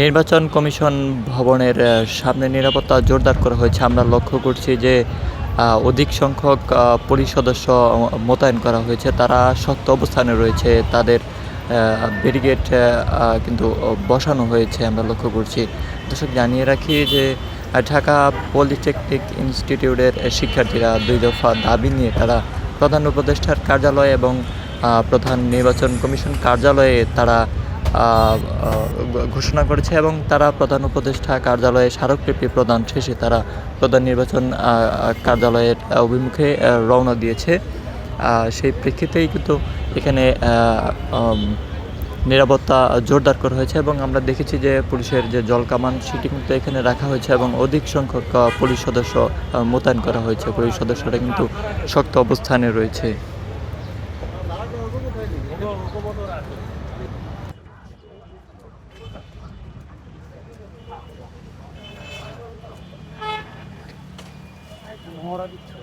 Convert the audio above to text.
নির্বাচন কমিশন ভবনের সামনে নিরাপত্তা জোরদার করা হয়েছে। আমরা লক্ষ্য করছি যে অধিক সংখ্যক পুলিশ সদস্য মোতায়েন করা হয়েছে। তারা শক্ত অবস্থানে রয়েছে। তাদের ব্যারিকেড কিন্তু বসানো হয়েছে আমরা লক্ষ্য করছি। দর্শক জানিয়ে রাখি যে ঢাকা পলিটেকনিক ইনস্টিটিউটের শিক্ষার্থীরা ২ দফা দাবি নিয়ে তারা প্রধান উপদেষ্টার কার্যালয় এবং প্রধান নির্বাচন কমিশন কার্যালয়ে তারা ঘোষণা করেছে এবং তারা প্রধান উপদেষ্টা কার্যালয়ে স্মারকলিপি প্রদান শেষে তারা প্রধান নির্বাচন কার্যালয়ের অভিমুখে রওনা দিয়েছে। সেই প্রেক্ষিতেই কিন্তু এখানে নিরাপত্তা জোরদার করা হয়েছে এবং আমরা দেখেছি যে পুলিশের যে জলকামান সেটি কিন্তু এখানে রাখা হয়েছে এবং অধিক সংখ্যক পুলিশ সদস্য মোতায়েন করা হয়েছে। পুলিশ সদস্যরা কিন্তু শক্ত অবস্থানে রয়েছে। মহড়া দিচ্ছে।